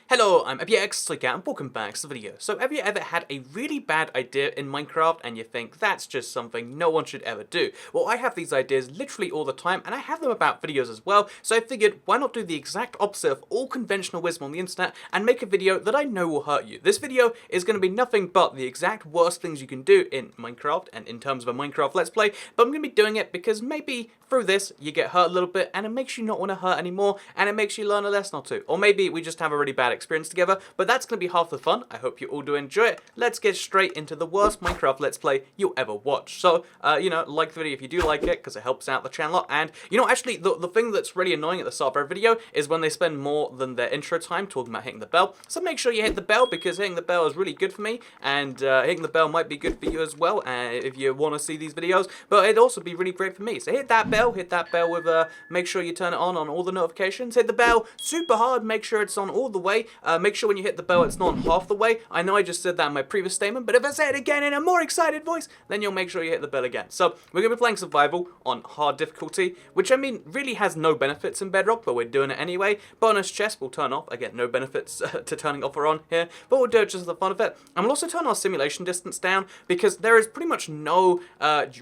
Hello, I'm Elgato, and welcome back to the video. So have you ever had a really bad idea in Minecraft and you think that's just something no one should ever do? Well, I have these ideas literally all the time and I have them about videos as well, so I figured why not do the exact opposite of all conventional wisdom on the internet and make a video that I know will hurt you. This video is going to be nothing but the exact worst things you can do in Minecraft and in terms of a Minecraft Let's Play, but I'm going to be doing it because maybe through this you get hurt a little bit and it makes you not want to hurt anymore and it makes you learn a lesson or two. Or maybe we just have a really bad experience together, but that's going to be half the fun. I hope you all do enjoy it. Let's get straight into the worst Minecraft Let's Play you'll ever watch. So, like the video if you do like it, because it helps out the channel. And, actually, the thing that's really annoying at the start of every video is when they spend more than their intro time talking about hitting the bell. So make sure you hit the bell, because hitting the bell is really good for me, and hitting the bell might be good for you as well, if you want to see these videos, but it'd also be really great for me. So hit that bell with, make sure you turn it on all the notifications. Hit the bell super hard, make sure it's on all the way. Make sure when you hit the bell it's not on half the way. I know I just said that in my previous statement, but if I say it again in a more excited voice, then you'll make sure you hit the bell again. So we're going to be playing survival on hard difficulty, which I mean really has no benefits in Bedrock, but we're doing it anyway. Bonus chest will turn off. Again, no benefits to turning off or on here, but we'll do it just for the fun of it. And we'll also turn our simulation distance down, because there is pretty much no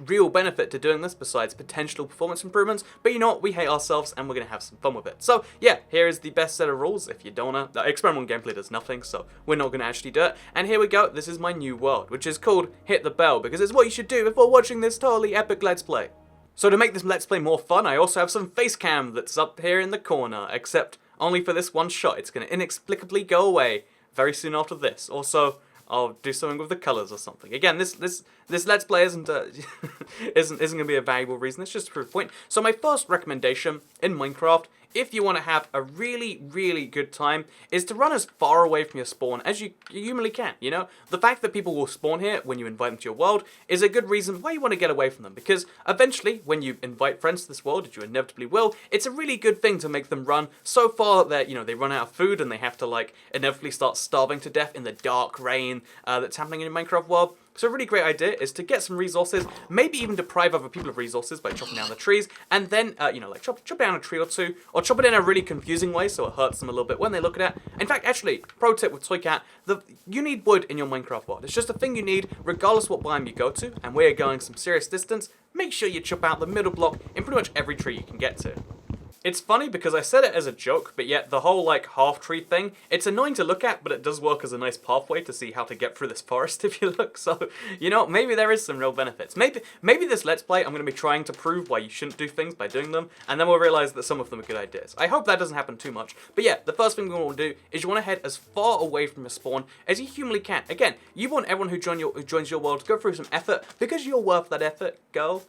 real benefit to doing this besides potential performance improvements, but you know what, we hate ourselves and we're going to have some fun with it. So yeah, here is the best set of rules. If you don't want to, experimental gameplay does nothing, so we're not going to actually do it. And here we go, this is my new world, which is called Hit the Bell, because it's what you should do before watching this totally epic Let's Play. So to make this Let's Play more fun, I also have some face cam that's up here in the corner, except only for this one shot. It's going to inexplicably go away very soon after this. Also, I'll do something with the colors or something. Again, this Let's Play isn't isn't going to be a valuable reason. It's just a proof point. So my first recommendation in Minecraft, if you want to have a really, really good time, is to run as far away from your spawn as you humanly can, The fact that people will spawn here when you invite them to your world is a good reason why you want to get away from them, because eventually, when you invite friends to this world, as you inevitably will, it's a really good thing to make them run so far that, they run out of food and they have to, inevitably start starving to death in the dark rain that's happening in your Minecraft world. So a really great idea is to get some resources, maybe even deprive other people of resources by chopping down the trees, and then, chop down a tree or two, or chop it in a really confusing way so it hurts them a little bit when they look at it. In fact, actually, pro tip with Toycat, you need wood in your Minecraft world. It's just a thing you need regardless what biome you go to, and where you're going some serious distance, make sure you chop out the middle block in pretty much every tree you can get to. It's funny because I said it as a joke, but yet the whole half tree thing, it's annoying to look at, but it does work as a nice pathway to see how to get through this forest if you look. So, maybe there is some real benefits. Maybe this Let's Play, I'm going to be trying to prove why you shouldn't do things by doing them, and then we'll realize that some of them are good ideas. I hope that doesn't happen too much. But yeah, the first thing we want to do is you want to head as far away from your spawn as you humanly can. Again, you want everyone who joins your world to go through some effort, because you're worth that effort, girl,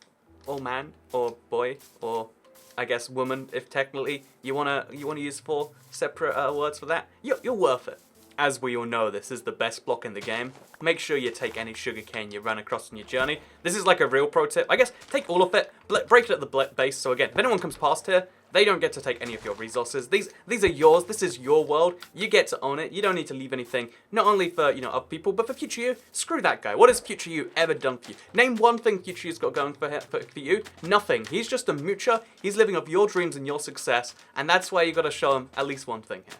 or man, or boy, or I guess woman, if technically you wanna use 4 separate words for that. You're worth it. As we all know, this is the best block in the game. Make sure you take any sugarcane you run across on your journey. This is like a real pro tip. I guess take all of it, break it at the base. So again, if anyone comes past here, they don't get to take any of your resources. These are yours. This is your world. You get to own it. You don't need to leave anything, not only for, other people, but for future you. Screw that guy. What has future you ever done for you? Name one thing future you's got going for you. Nothing. He's just a moocher. He's living off your dreams and your success, and that's why you got to show him at least one thing here.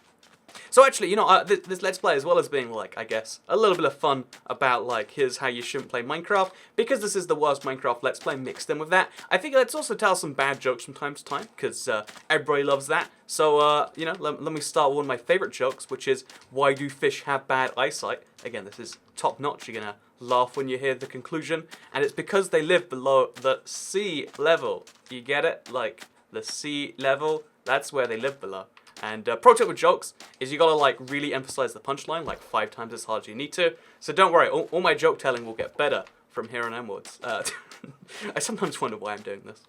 So actually, this Let's Play, as well as being, I guess, a little bit of fun about, here's how you shouldn't play Minecraft, because this is the worst Minecraft Let's Play mixed in with that, I think let's also tell some bad jokes from time to time, because everybody loves that. So, let me start with one of my favorite jokes, which is, why do fish have bad eyesight? Again, this is top notch. You're going to laugh when you hear the conclusion, and it's because they live below the sea level. You get it? Like, the sea level, that's where they live below. And pro tip with jokes is you gotta really emphasize the punchline 5 times as hard as you need to. So don't worry, all my joke telling will get better from here on onwards. I sometimes wonder why I'm doing this.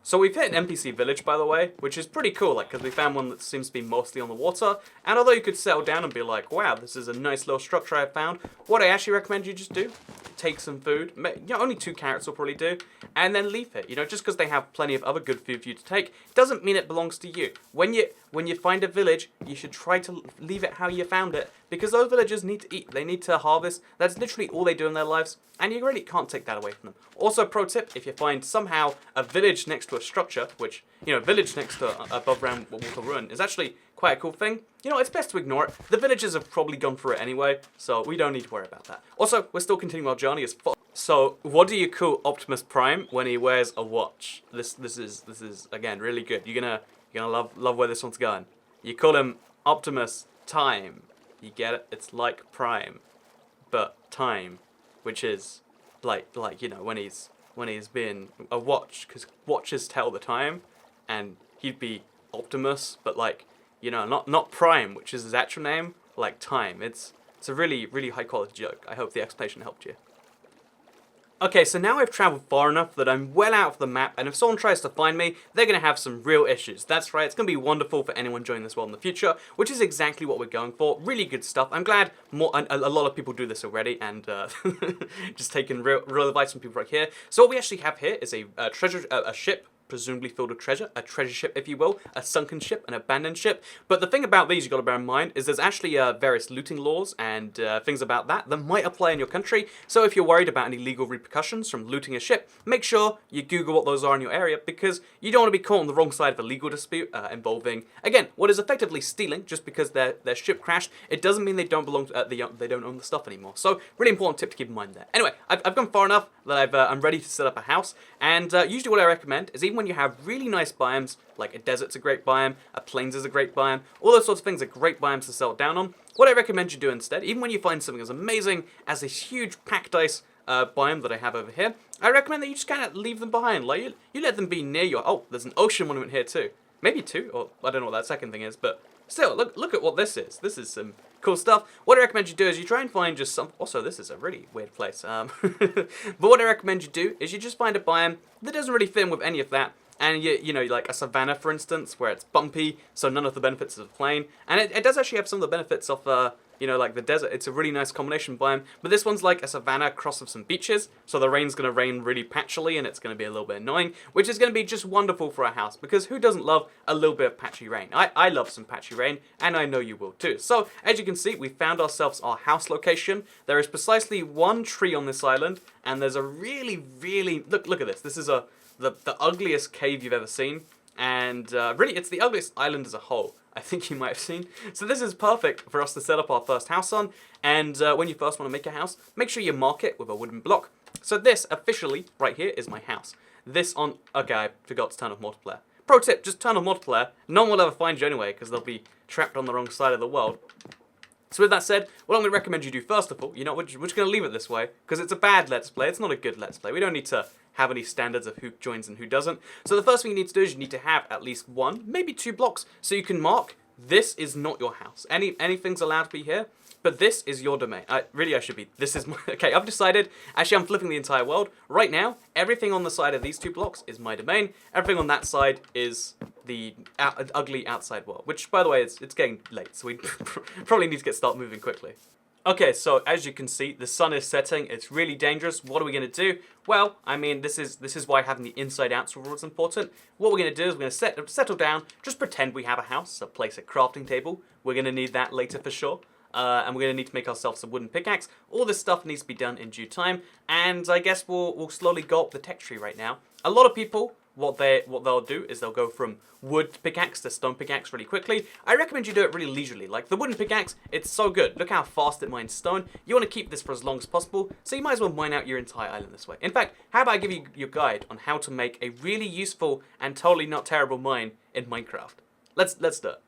So we've hit an Npc Village, by the way, which is pretty cool, because we found one that seems to be mostly on the water. And although you could settle down and be like, wow, this is a nice little structure I found, what I actually recommend you just do, take some food, only 2 carrots will probably do, and then leave it. Just because they have plenty of other good food for you to take, doesn't mean it belongs to you. When you find a village, you should try to leave it how you found it, because those villagers need to eat, they need to harvest. That's literally all they do in their lives, and you really can't take that away from them. Also, pro tip, if you find somehow a village next to a structure, which, village next to above ground water ruin is actually quite a cool thing. You know, it's best to ignore it. The villagers have probably gone through it anyway, so we don't need to worry about that. Also, we're still continuing our journey as far. So, what do you call Optimus Prime when he wears a watch? This is again really good. You're gonna love where this one's going. You call him Optimus Time. You get it? It's like Prime, but time, which is like you know when he's been a watch, because watches tell the time, and he'd be Optimus, but like, you know, not Prime, which is his actual name, like Time. It's a really, really high quality joke. I hope the explanation helped you. Okay, so now I've travelled far enough that I'm well out of the map, and if someone tries to find me, they're going to have some real issues. That's right, it's going to be wonderful for anyone joining this world in the future, which is exactly what we're going for. Really good stuff. I'm glad a lot of people do this already, and just taking real advice from people right here. So what we actually have here is a ship, presumably filled with treasure, a treasure ship if you will, a sunken ship, an abandoned ship. But the thing about these you've got to bear in mind is there's actually various looting laws and things about that might apply in your country. So if you're worried about any legal repercussions from looting a ship, make sure you Google what those are in your area, because you don't want to be caught on the wrong side of a legal dispute involving, again, what is effectively stealing. Just because their ship crashed, it doesn't mean they don't belong to, they don't own the stuff anymore. So really important tip to keep in mind there. Anyway, I've gone far enough that I'm ready to set up a house, and usually what I recommend is, even when you have really nice biomes, like a desert's a great biome, a plains is a great biome, all those sorts of things are great biomes to settle down on. What I recommend you do instead, even when you find something as amazing as this huge packed ice biome that I have over here, I recommend that you just kind of leave them behind. Like you let them be near your, oh, there's an ocean monument here too. Maybe two, or I don't know what that second thing is, but still, look at what this is. This is some cool stuff. What I recommend you do is you try and find just some, also this is a really weird place, but what I recommend you do is you just find a biome that doesn't really fit in with any of that. And you know, like a savanna, for instance, where it's bumpy, so none of the benefits of the plain. And it does actually have some of the benefits of, you know, like the desert. It's a really nice combination biome. But this one's like a savanna cross with some beaches, so the rain's going to rain really patchily, and it's going to be a little bit annoying, which is going to be just wonderful for a house, because who doesn't love a little bit of patchy rain? I love some patchy rain, and I know you will too. So, as you can see, we found ourselves our house location. There is precisely one tree on this island, and there's a really, really, look at this. This is the ugliest cave you've ever seen, and really it's the ugliest island as a whole, I think you might have seen. So this is perfect for us to set up our first house on, and when you first want to make a house, make sure you mark it with a wooden block. So this, officially, right here, is my house. This on, okay, I forgot to turn off multiplayer. Pro tip, just turn on multiplayer, no one will ever find you anyway, because they'll be trapped on the wrong side of the world. So with that said, what I'm going to recommend you do first of all, you know, we're just going to leave it this way, because it's a bad Let's Play, it's not a good Let's Play. We don't need to have any standards of who joins and who doesn't. So the first thing you need to do is you need to have at least one, maybe 2 blocks, so you can mark, this is not your house. Anything's allowed to be here, but this is your domain. Really, I should be, this is my, okay, I've decided, actually I'm flipping the entire world. Right now, everything on the side of these 2 blocks is my domain, everything on that side is the ugly outside world, which, by the way, it's getting late, so we probably need to start moving quickly. Okay, so as you can see, the sun is setting. It's really dangerous. What are we going to do? Well, I mean, this is why having the inside-out rule is important. What we're going to do is we're going to settle down, just pretend we have a house, so place a crafting table. We're going to need that later for sure. And we're going to need to make ourselves a wooden pickaxe. All this stuff needs to be done in due time, and I guess we'll slowly go up the tech tree right now. A lot of people, what they'll do is they'll go from wood pickaxe to stone pickaxe really quickly. I recommend you do it really leisurely. Like the wooden pickaxe, it's so good. Look how fast it mines stone. You want to keep this for as long as possible, so you might as well mine out your entire island this way. In fact, how about I give you your guide on how to make a really useful and totally not terrible mine in Minecraft. Let's do it.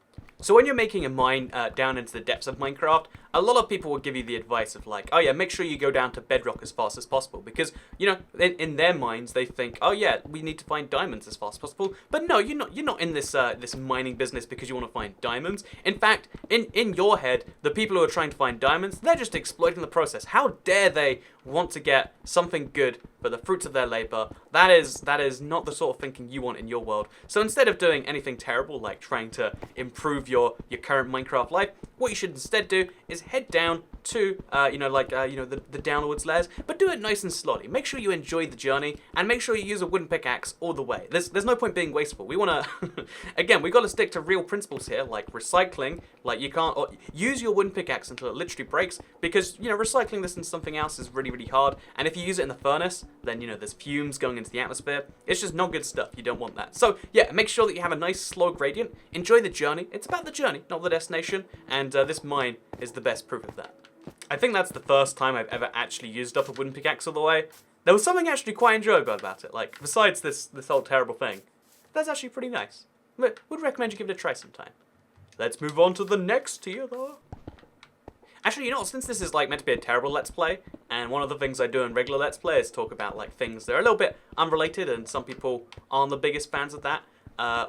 So when you're making a mine down into the depths of Minecraft, a lot of people will give you the advice of like, oh yeah, make sure you go down to bedrock as fast as possible, because, you know, in their minds they think, oh yeah, we need to find diamonds as fast as possible. But no, you're not in this this mining business because you want to find diamonds. In fact, in your head, the people who are trying to find diamonds, they're just exploiting the process. How dare they want to get something good for the fruits of their labor? That is not the sort of thinking you want in your world. So instead of doing anything terrible like trying to improve your current Minecraft life, what you should instead do is head down to the downwards layers, but do it nice and slowly. Make sure you enjoy the journey, and make sure you use a wooden pickaxe all the way. There's no point being wasteful. We want to again, we got to stick to real principles here, like recycling. Like you can't use your wooden pickaxe until it literally breaks, because, you know, recycling this into something else is really hard, and if you use it in the furnace, then, you know, there's fumes going into the atmosphere. It's just not good stuff. You don't want that. So, yeah, make sure that you have a nice slow gradient. Enjoy the journey. It's about the journey, not the destination. And this mine is the best proof of that. I think that's the first time I've ever actually used up a wooden pickaxe all the way. There was something actually quite enjoyable about it. Like, besides this whole terrible thing, that's actually pretty nice. Would recommend you give it a try sometime. Let's move on to the next tier, though. Actually, you know what, since this is like meant to be a terrible Let's Play, and one of the things I do in regular Let's Play is talk about like things that are a little bit unrelated, and some people aren't the biggest fans of that,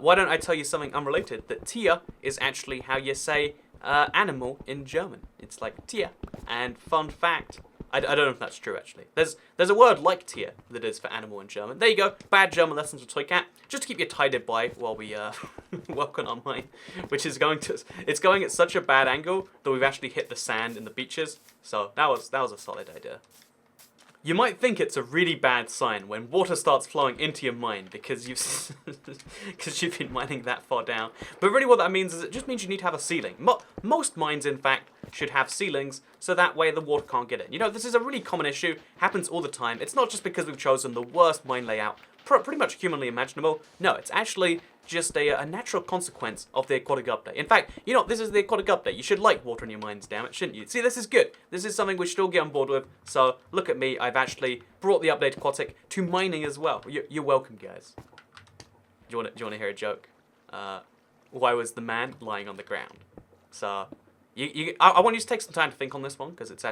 why don't I tell you something unrelated? That tier is actually how you say animal in German. It's like tier. And fun fact, I don't know if that's true actually. There's a word like tier that is for animal in German. There you go, bad German lessons with Toycat. Just to keep you tied by while we work on our mine, which is it's going at such a bad angle that we've actually hit the sand in the beaches. So that was a solid idea. You might think it's a really bad sign when water starts flowing into your mine because you've been mining that far down. But really what that means is it just means you need to have a ceiling. Most mines, in fact, should have ceilings so that way the water can't get in. You know, this is a really common issue, happens all the time. It's not just because we've chosen the worst mine layout pretty much humanly imaginable. No, it's actually just a natural consequence of the aquatic update. In fact, you know, this is the aquatic update. You should like water in your mines, damn it, shouldn't you? See, this is good. This is something we should all get on board with. So, look at me. I've actually brought the update aquatic to mining as well. You're welcome, guys. Do you want to hear a joke? Why was the man lying on the ground? So, I want you to take some time to think on this one, because it's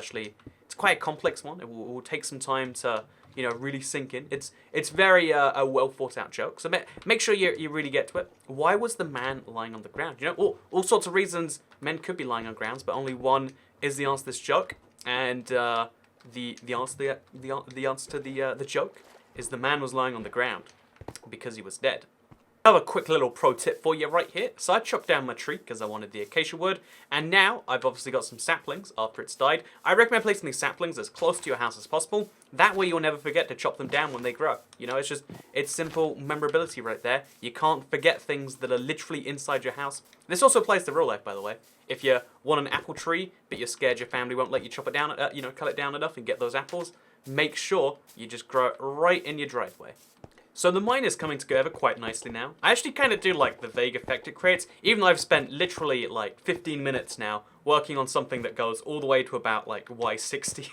quite a complex one. It will take some time to, you know, really sink in. It's very a well thought out joke. So make sure you really get to it. Why was the man lying on the ground? You know, all sorts of reasons men could be lying on grounds, but only one is the answer to this joke. And the answer to the joke is the man was lying on the ground because he was dead. I have a quick little pro tip for you right here. So I chopped down my tree because I wanted the acacia wood, and now I've obviously got some saplings after it's died. I recommend placing these saplings as close to your house as possible. That way you'll never forget to chop them down when they grow. You know, it's simple memorability right there. You can't forget things that are literally inside your house. This also applies to real life, by the way. If you want an apple tree, but you're scared your family won't let you chop it down, cut it down enough and get those apples, make sure you just grow it right in your driveway. So the mine is coming together quite nicely now. I actually kind of do like the vague effect it creates, even though I've spent literally like 15 minutes now working on something that goes all the way to about like Y60.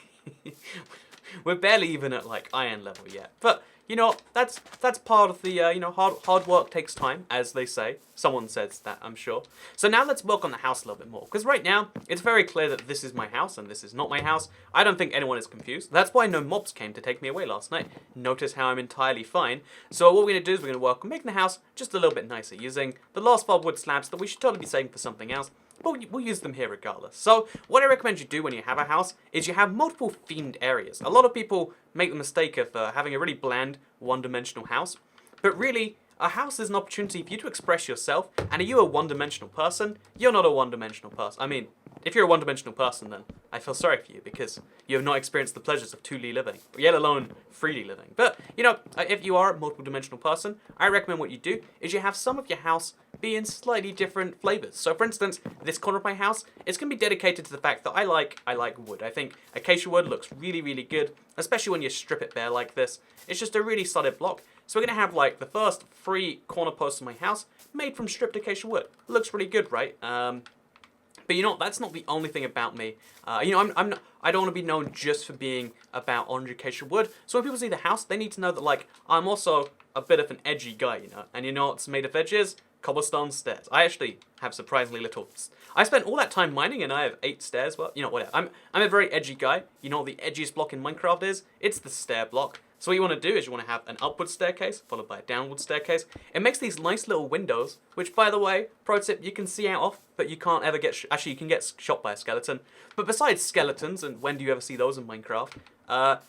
We're barely even at like iron level yet. But you know, that's part of the, hard work takes time, as they say. Someone says that, I'm sure. So now let's work on the house a little bit more. Because right now, it's very clear that this is my house and this is not my house. I don't think anyone is confused. That's why no mobs came to take me away last night. Notice how I'm entirely fine. So what we're going to do is we're going to work on making the house just a little bit nicer, using the last 5 wood slabs that we should totally be saving for something else. But we'll use them here regardless. So what I recommend you do when you have a house is you have multiple themed areas. A lot of people make the mistake of having a really bland, one-dimensional house. But really, a house is an opportunity for you to express yourself. And are you a one-dimensional person? You're not a one-dimensional person. I mean, if you're a one-dimensional person, then I feel sorry for you because you have not experienced the pleasures of 2D living, let alone 3D living. But, you know, if you are a multiple-dimensional person, I recommend what you do is you have some of your house be in slightly different flavors. So, for instance, this corner of my house, it's going to be dedicated to the fact that I like wood. I think acacia wood looks really, really good, especially when you strip it bare like this. It's just a really solid block. So we're going to have like the first 3 corner posts of my house made from stripped acacia wood. Looks really good, right? But you know, that's not the only thing about me. I don't want to be known just for being about orange acacia wood. So when people see the house, they need to know that like I'm also a bit of an edgy guy, you know. And you know what's made of edges? Cobblestone stairs. I actually have surprisingly little. I spent all that time mining and I have 8 stairs. Well, you know, whatever. I'm a very edgy guy. You know what the edgiest block in Minecraft is? It's the stair block. So what you want to do is you want to have an upward staircase followed by a downward staircase. It makes these nice little windows, which by the way, pro tip, you can see out of, but you can't ever get, actually you can get shot by a skeleton. But besides skeletons, and when do you ever see those in Minecraft,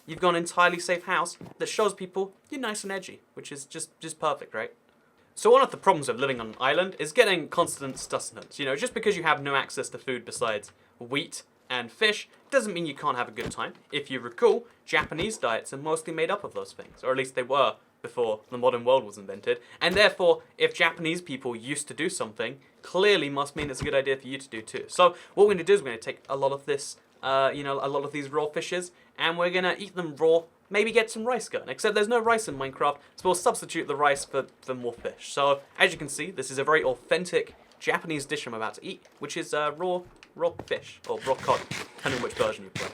you've got an entirely safe house that shows people you're nice and edgy, which is just perfect, right? So one of the problems of living on an island is getting constant sustenance. You know, just because you have no access to food besides wheat and fish doesn't mean you can't have a good time. If you recall, Japanese diets are mostly made up of those things, or at least they were before the modern world was invented. And therefore, if Japanese people used to do something, clearly must mean it's a good idea for you to do too. So what we're going to do is we're going to take a lot of this, a lot of these raw fishes, and we're going to eat them raw, maybe get some rice going. Except there's no rice in Minecraft, so we'll substitute the rice for more fish. So, as you can see, this is a very authentic Japanese dish I'm about to eat, which is raw fish, or raw cod, depending on which version you play.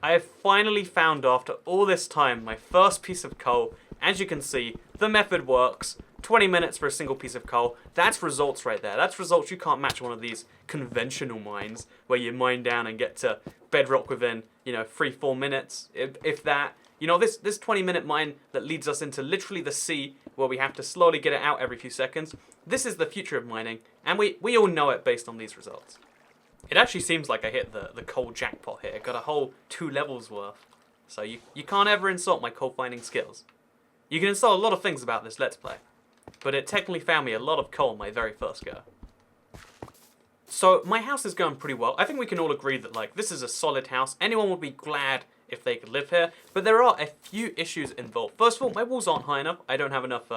I have finally found, after all this time, my first piece of coal. As you can see, the method works. 20 minutes for a single piece of coal. That's results right there. That's results you can't match one of these conventional mines where you mine down and get to bedrock within, 3-4 minutes, if that. This 20-minute mine that leads us into literally the sea, where we have to slowly get it out every few seconds. This is the future of mining, and we all know it based on these results. It actually seems like I hit the coal jackpot here. I got a whole 2 levels worth. So you can't ever insult my coal finding skills. You can insult a lot of things about this Let's Play, but it technically found me a lot of coal my very first go. So my house is going pretty well. I think we can all agree that this is a solid house. Anyone would be glad if they could live here, but there are a few issues involved. First of all, my walls aren't high enough. I don't have enough,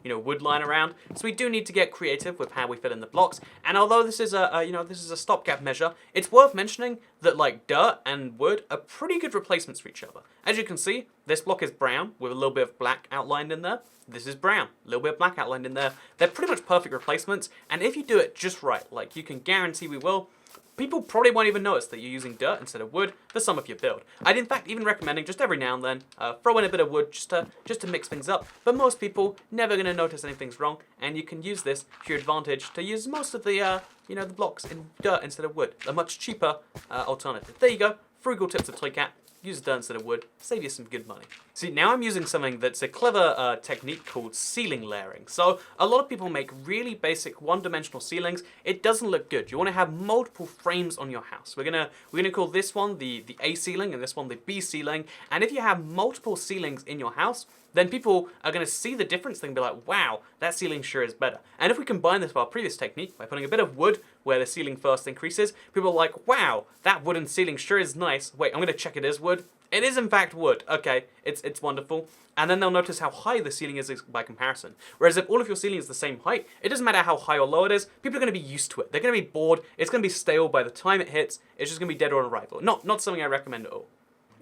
wood lying around, so we do need to get creative with how we fill in the blocks. And although this is a stopgap measure, it's worth mentioning that dirt and wood are pretty good replacements for each other. As you can see, this block is brown with a little bit of black outlined in there. This is brown, a little bit of black outlined in there. They're pretty much perfect replacements, and if you do it just right, you can guarantee we will, people probably won't even notice that you're using dirt instead of wood for some of your build. I'd in fact even recommending just every now and then throw in a bit of wood just to mix things up. But most people never going to notice anything's wrong, and you can use this to your advantage to use most of the the blocks in dirt instead of wood. A much cheaper alternative. There you go. Frugal tips of Toycat. Use dirt instead of wood, save you some good money. See, now I'm using something that's a clever technique called ceiling layering. So, a lot of people make really basic one-dimensional ceilings. It doesn't look good. You want to have multiple frames on your house. We're gonna call this one the A ceiling and this one the B ceiling. And if you have multiple ceilings in your house, then people are going to see the difference. They can be like, wow, that ceiling sure is better. And if we combine this with our previous technique by putting a bit of wood where the ceiling first increases, people are like, wow, that wooden ceiling sure is nice. Wait, I'm going to check it is wood. It is in fact wood. Okay, it's wonderful. And then they'll notice how high the ceiling is by comparison. Whereas if all of your ceiling is the same height, it doesn't matter how high or low it is, people are going to be used to it. They're going to be bored. It's going to be stale by the time it hits. It's just going to be dead on arrival. Not something I recommend at all.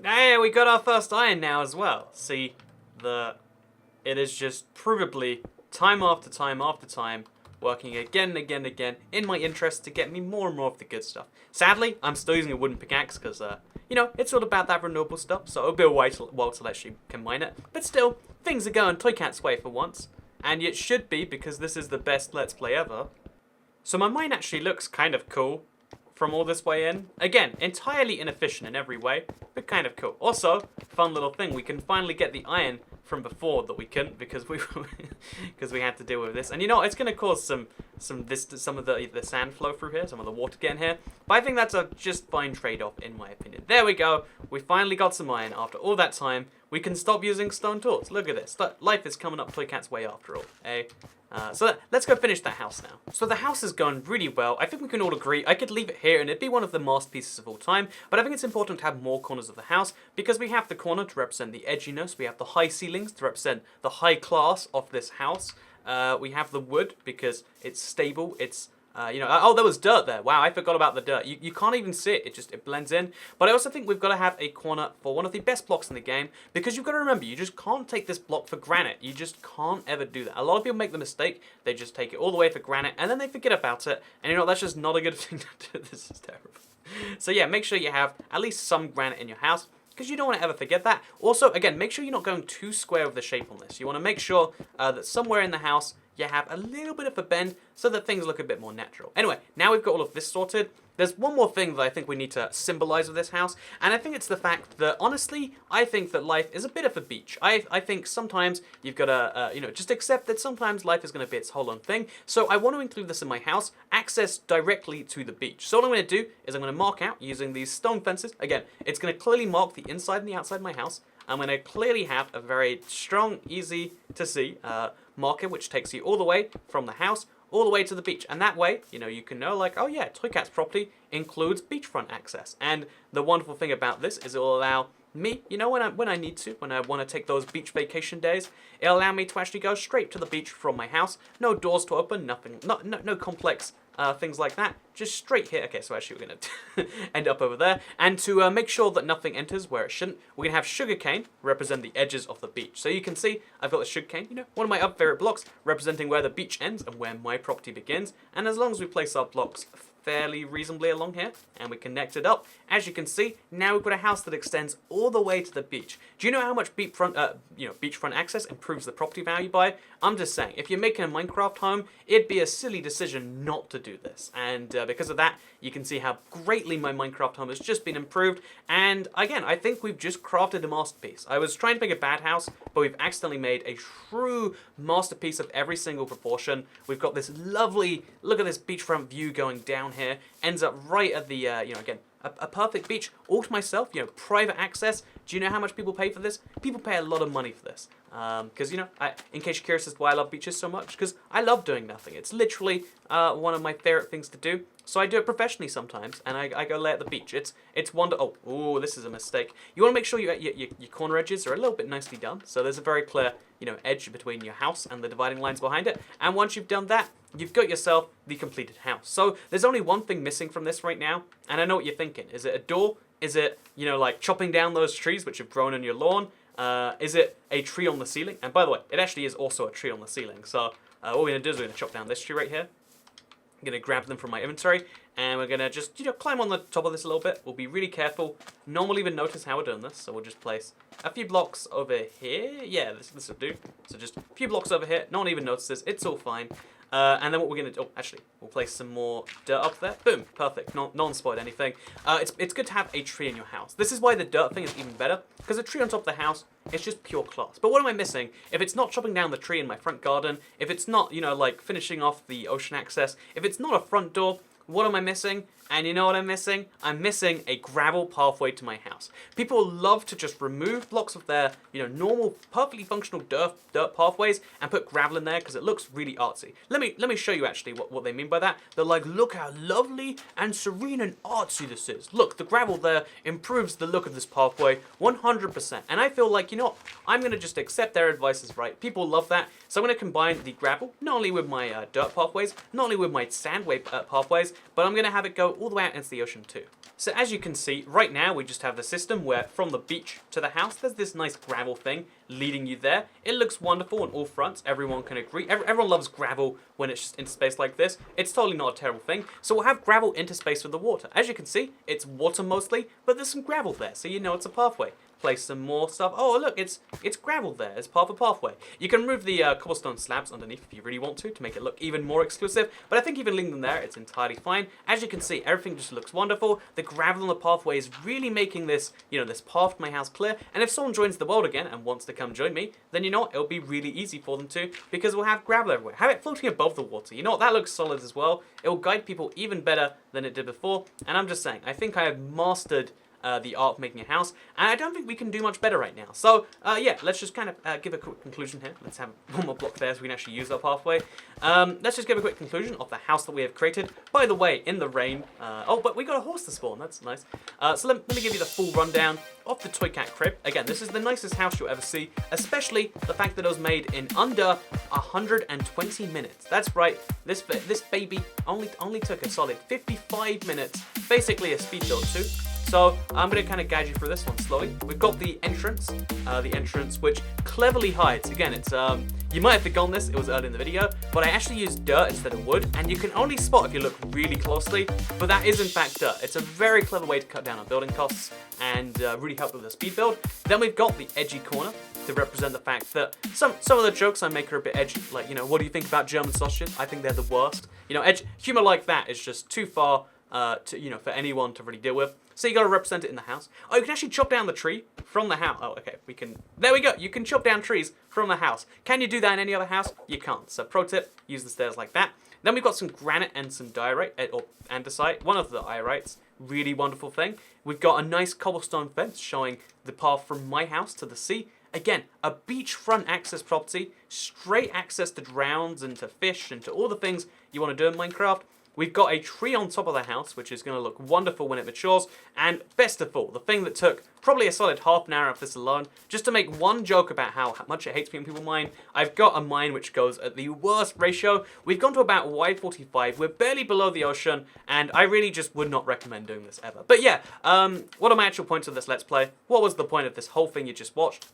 Hey, we got our first iron now as well. See, it is just provably, time after time after time, working again and again and again in my interest to get me more and more of the good stuff. Sadly, I'm still using a wooden pickaxe because, it's all about that renewable stuff, so it'll be a while till actually combine it. But still, things are going Toycat's way for once, and it should be because this is the best Let's Play ever. So my mine actually looks kind of cool from all this way in. Again, entirely inefficient in every way, but kind of cool. Also, fun little thing, we can finally get the iron from before that we couldn't because we had to deal with this. And it's going to cause some of the sand flow through here, some of the water getting here. But I think that's a just fine trade-off in my opinion. There we go. We finally got some iron after all that time. We can stop using stone tools. Look at this. Life is coming up Toycat's way after all. Eh? Let's go finish that house now. So the house has gone really well. I think we can all agree. I could leave it here and it'd be one of the masterpieces of all time, but I think it's important to have more corners of the house because we have the corner to represent the edginess, we have the high ceilings to represent the high class of this house, we have the wood because it's stable, it's oh, there was dirt there. Wow, I forgot about the dirt. You can't even see it. It blends in. But I also think we've got to have a corner for one of the best blocks in the game because you've got to remember, you just can't take this block for granite. You just can't ever do that. A lot of people make the mistake. They just take it all the way for granite and then they forget about it. And that's just not a good thing to do. This is terrible. So yeah, make sure you have at least some granite in your house because you don't want to ever forget that. Also, again, make sure you're not going too square with the shape on this. You want to make sure that somewhere in the house you have a little bit of a bend so that things look a bit more natural. Anyway, now we've got all of this sorted. There's one more thing that I think we need to symbolize with this house, and I think it's the fact that, honestly, I think that life is a bit of a beach. I think sometimes you've got to, just accept that sometimes life is going to be its whole own thing. So I want to include this in my house, access directly to the beach. So what I'm going to do is I'm going to mark out using these stone fences. Again, it's going to clearly mark the inside and the outside of my house. I'm going to clearly have a very strong, easy to see marker which takes you all the way from the house all the way to the beach. And that way, you can know oh yeah, Toycat's property includes beachfront access. And the wonderful thing about this is it will allow me, when I need to, when I want to take those beach vacation days, it'll allow me to actually go straight to the beach from my house. No doors to open, nothing, no complex things like that, just straight here. Okay, so actually we're going to end up over there. And to make sure that nothing enters where it shouldn't, we're going to have sugarcane represent the edges of the beach. So you can see I've got the sugarcane, one of my other favorite blocks, representing where the beach ends and where my property begins. And as long as we place our blocks fairly reasonably along here, and we connect it up, as you can see, now we've got a house that extends all the way to the beach. Do you know how much beachfront access improves the property value by? I'm just saying, if you're making a Minecraft home, it'd be a silly decision not to do this. And because of that, you can see how greatly my Minecraft home has just been improved. And again, I think we've just crafted a masterpiece. I was trying to make a bad house, but we've accidentally made a true masterpiece of every single proportion. We've got this lovely, look at this beachfront view going down here, ends up right at the, again, a perfect beach, all to myself, private access. Do you know how much people pay for this? People pay a lot of money for this. Because, in case you're curious as to why I love beaches so much, because I love doing nothing. It's literally one of my favorite things to do. So I do it professionally sometimes, and I go lay at the beach. It's wonderful. Oh, this is a mistake. You want to make sure your corner edges are a little bit nicely done. So there's a very clear, edge between your house and the dividing lines behind it. And once you've done that, you've got yourself the completed house. So there's only one thing missing from this right now, and I know what you're thinking. Is it a door? Is it, like chopping down those trees which have grown on your lawn? Is it a tree on the ceiling? And by the way, it actually is also a tree on the ceiling. So what we're going to do is we're going to chop down this tree right here. I'm going to grab them from my inventory, and we're going to just, climb on the top of this a little bit. We'll be really careful. No one will even notice how we're doing this, so we'll just place a few blocks over here. Yeah, this will do. So just a few blocks over here. No one even notices. It's all fine. And then what we're going to do, actually, we'll place some more dirt up there. Boom, perfect. No one spoiled anything. It's good to have a tree in your house. This is why the dirt thing is even better, because a tree on top of the house, it's just pure class. But what am I missing? If it's not chopping down the tree in my front garden, if it's not, like finishing off the ocean access, if it's not a front door, what am I missing? And you know what I'm missing? I'm missing a gravel pathway to my house. People love to just remove blocks of their, normal, perfectly functional dirt pathways and put gravel in there because it looks really artsy. Let me show you actually what they mean by that. They're like, look how lovely and serene and artsy this is. Look, the gravel there improves the look of this pathway 100%. And I feel like, I'm going to just accept their advice as right. People love that. So I'm going to combine the gravel, not only with my dirt pathways, not only with my sandway pathways, but I'm going to have it go all the way out into the ocean too. So as you can see, right now we just have the system where from the beach to the house, there's this nice gravel thing leading you there. It looks wonderful on all fronts. Everyone can agree. Everyone loves gravel when it's just in space like this. It's totally not a terrible thing. So we'll have gravel interspace with the water. As you can see, it's water mostly, but there's some gravel there, so it's a pathway. Place some more stuff. Oh, look, it's gravel there as part of a pathway. You can remove the cobblestone slabs underneath if you really want to make it look even more exclusive, but I think even leaving them there, it's entirely fine. As you can see, everything just looks wonderful. The gravel on the pathway is really making this, this path to my house clear, and if someone joins the world again and wants to come join me, then it'll be really easy for them to, because we'll have gravel everywhere. Have it floating above the water. That looks solid as well. It will guide people even better than it did before, and I'm just saying, I think I have mastered the art of making a house, and I don't think we can do much better right now. So, yeah, let's just kind of give a quick conclusion here. Let's have one more block there so we can actually use our pathway. Let's just give a quick conclusion of the house that we have created. By the way, in the rain, oh, but we got a horse to spawn. That's nice. So let me give you the full rundown of the Toy Cat crib. Again, this is the nicest house you'll ever see, especially the fact that it was made in under 120 minutes. That's right, this baby only took a solid 55 minutes, basically a speed build too. So I'm going to kind of guide you through this one slowly. We've got the entrance which cleverly hides. Again, it's you might have forgotten this, it was early in the video, but I actually used dirt instead of wood, and you can only spot if you look really closely, but that is in fact dirt. It's a very clever way to cut down on building costs and really help with the speed build. Then we've got the edgy corner to represent the fact that some of the jokes I make are a bit edgy, like, what do you think about German sausages? I think they're the worst. Humor like that is just too far for anyone to really deal with. So you got to represent it in the house. Oh, you can actually chop down the tree from the house. Oh, okay, there we go. You can chop down trees from the house. Can you do that in any other house? You can't. So pro tip, use the stairs like that. Then we've got some granite and some diorite, or andesite, one of the iorites. Really wonderful thing. We've got a nice cobblestone fence showing the path from my house to the sea. Again, a beachfront access property, straight access to drowns and to fish and to all the things you want to do in Minecraft. We've got a tree on top of the house, which is going to look wonderful when it matures. And best of all, the thing that took probably a solid half an hour of this alone, just to make one joke about how much it hates me when people mine, I've got a mine which goes at the worst ratio. We've gone to about Y45. We're barely below the ocean, and I really just would not recommend doing this ever. But yeah, what are my actual points of this Let's Play? What was the point of this whole thing you just watched?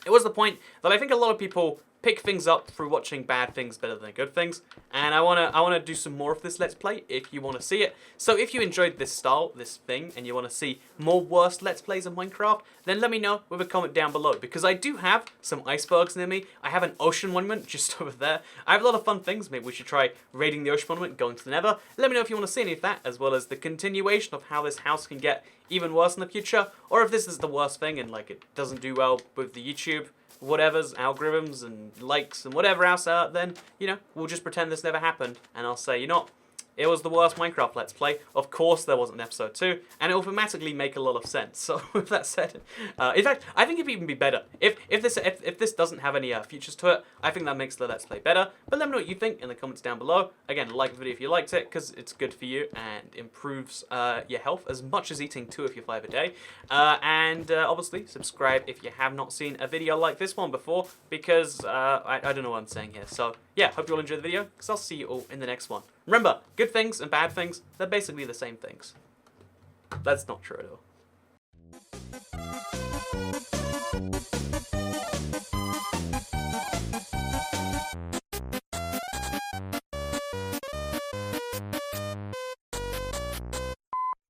It was the point that I think a lot of people pick things up through watching bad things better than good things, and I wanna do some more of this Let's Play if you want to see it. So if you enjoyed this style, this thing, and you want to see more worst Let's Plays of Minecraft, then let me know with a comment down below, because I do have some icebergs near me. I have an ocean monument just over there. I have a lot of fun things. Maybe we should try raiding the ocean monument, going to the nether. Let me know if you want to see any of that, as well as the continuation of how this house can get even worse in the future, or if this is the worst thing and like it doesn't do well with the YouTube whatever's algorithms and likes and whatever else, then, you know, we'll just pretend this never happened, and I'll say, you know what, it was the worst Minecraft Let's Play. Of course there wasn't an episode 2, and it will automatically make a lot of sense. So with that said, in fact, I think it'd even be better if this doesn't have any features to it. I think that makes the Let's Play better. But let me know what you think in the comments down below. Again, like the video if you liked it, because it's good for you and improves your health as much as eating 2 of your 5 a day. And obviously subscribe if you have not seen a video like this one before, because I don't know what I'm saying here. So yeah, hope you all enjoyed the video, because I'll see you all in the next one. Remember, good things and bad things, they're basically the same things. That's not true at all.